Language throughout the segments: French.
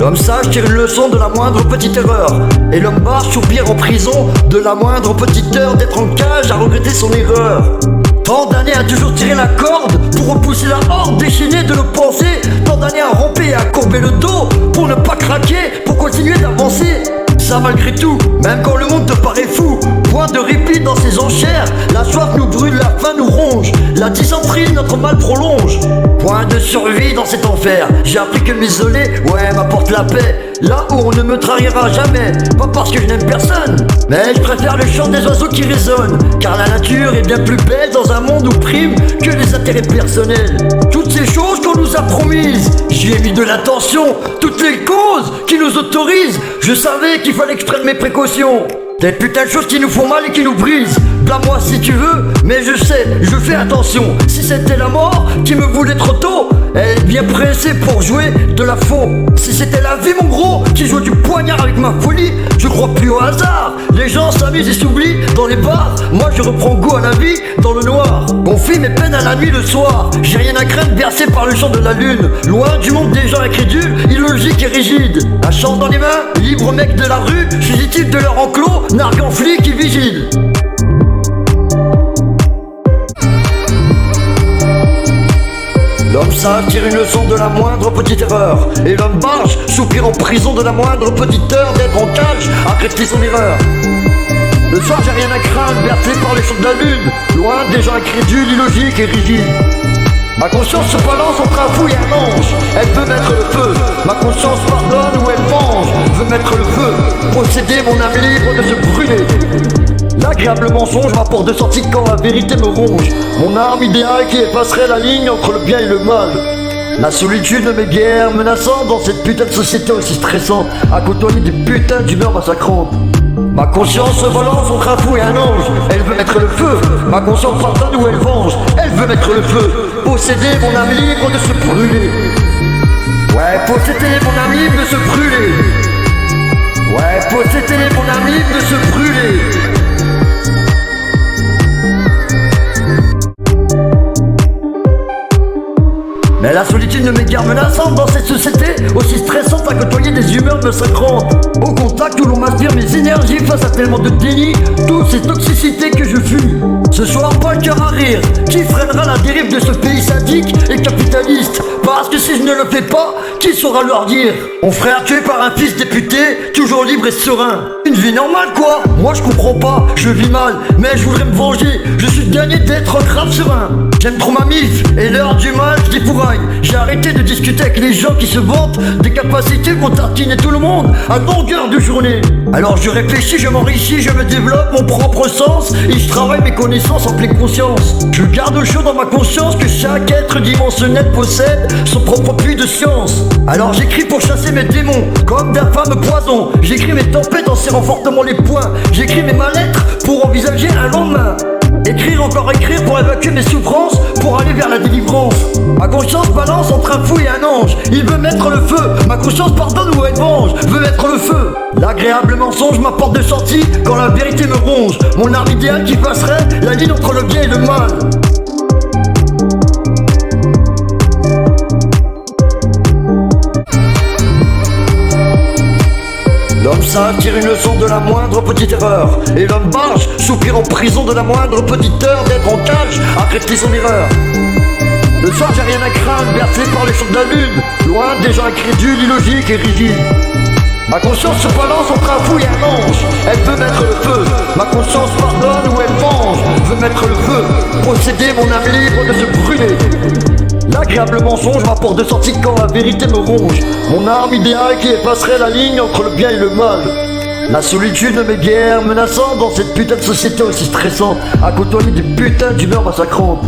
Comme ça, je tire une leçon de la moindre petite erreur. Et l'homme barge soupire en prison de la moindre petite heure d'être en cage à regretter son erreur. Tant d'années à toujours tirer la corde pour repousser la horde déchaînée de nos pensées. Tant d'années à ramper et à courber le dos pour ne pas craquer, pour continuer d'avancer. Ça malgré tout, même quand le monde te paraît fou. Point de répit dans ses enchères. La soif nous brûle, la faim nous ronge. La dysenterie, notre mal prolonge. Point de survie dans cet enfer. J'ai appris que m'isoler, ouais, m'apporte la paix. Là où on ne me trahira jamais. Pas parce que je n'aime personne, mais je préfère le chant des oiseaux qui résonne. Car la nature est bien plus belle dans un monde où prime que les intérêts personnels. Toutes ces choses qu'on nous a promises, j'y ai mis de l'attention. Toutes les causes qui nous autorisent, je savais qu'il fallait que je prenne mes précautions. Des putains de choses qui nous font mal et qui nous brisent. Blâme-moi si tu veux, mais je sais, je fais attention. Si c'était la mort qui me voulait trop tôt, elle est bien pressée pour jouer de la faux. Si c'était la vie mon gros, qui joue du poignard avec ma folie, je crois plus au hasard. Les gens s'amusent et s'oublient dans les bars. Moi je reprends goût à la vie dans le noir. Confie mes peines à la nuit le soir. J'ai rien à craindre bercé par le chant de la lune. Loin du monde des gens incrédules, illogiques et rigides. La chance dans les mains, libre mec de la rue, fugitif de leur enclos, narguant flic et vigile. L'homme sage tire une leçon de la moindre petite erreur. Et l'homme barge soupire en prison de la moindre petite heure d'être en cage à répéter son erreur. Le soir j'ai rien à craindre, bercé par les chants de la lune. Loin des gens incrédules, illogiques et rigides. Ma conscience se balance entre un fou et un ange. Elle veut mettre le feu. Ma conscience pardonne ou elle venge. Veut mettre le feu. Posséder mon âme libre de se brûler. L'agréable mensonge m'apporte de sortie quand la vérité me ronge. Mon arme idéale qui effacerait la ligne entre le bien et le mal. La solitude de mes guerres menaçantes dans cette putain de société aussi stressante, à côtoyer des putains d'humeurs massacrantes. Ma conscience se balance entre un fou et un ange. Elle veut mettre le feu. Ma conscience pardonne ou elle venge. Elle veut mettre le feu. Posséder mon âme libre de se brûler. Ouais, posséder mon âme libre de se brûler. Ouais, posséder mon âme libre de se brûler. Mais la solitude ne m'est guère menaçante dans cette société aussi stressante à côtoyer des humeurs massacrantes. Au contact où l'on m'aspire mes énergies face à tellement de déni, toutes ces toxicités que je fume. Ce soir pas le cœur à rire, qui freinera la dérive de ce pays sadique et capitaliste? Parce que si je ne le fais pas, qui saura leur dire? Mon frère tué par un fils député, toujours libre et serein. Une vie normale quoi? Moi je comprends pas, je vis mal, mais je voudrais me venger. Je suis gagné d'être grave serein. J'aime trop ma mif, et l'heure du mal je défouraille. J'ai arrêté de discuter avec les gens qui se vantent des capacités pour tartiner tout le monde à longueur de journée. Alors je réfléchis, je m'enrichis, je me développe mon propre sens et je travaille mes connaissances en pleine conscience. Je garde au chaud dans ma conscience que chaque être dimensionnel possède son propre puits de science. Alors j'écris pour chasser mes démons comme d'infâmes poisons. J'écris mes tempêtes en serrant fortement les poings. J'écris mes mal-être pour envisager un lendemain. Écrire, encore écrire pour évacuer mes souffrances, pour aller vers la délivrance. Ma conscience balance entre un fou et un ange. Il veut mettre le feu. Ma conscience pardonne ou elle venge. Veut mettre le feu. L'agréable mensonge m'apporte de sortie quand la vérité me ronge. Mon arme idéale qui passerait la ligne entre le bien et le mal. L'homme sage tire une leçon de la moindre petite erreur. Et l'homme barge soupire en prison de la moindre petite heure d'être en cage à répéter son erreur. Le soir j'ai rien à craindre, bercé par les chants de la lune. Loin des gens incrédules, illogiques et rigides. Ma conscience se balance entre un fou et un ange. Elle veut mettre le feu. Ma conscience pardonne ou elle venge. Veut mettre le feu. Posséder mon âme libre de se brûler. L'agréable mensonge m'apporte de sortie quand la vérité me ronge. Mon arme idéale qui effacerait la ligne entre le bien et le mal. La solitude de mes guerres menaçantes dans cette putain de société aussi stressante, à côtoyer des putains d'humeurs massacrantes.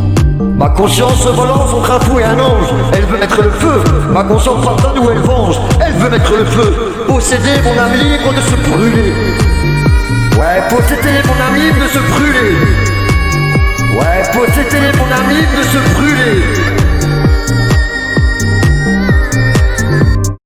Ma conscience se balance entre un fou et un ange. Elle veut mettre le feu. Ma conscience pardonne ou elle venge. Elle veut mettre le feu. Posséder mon âme libre de se brûler.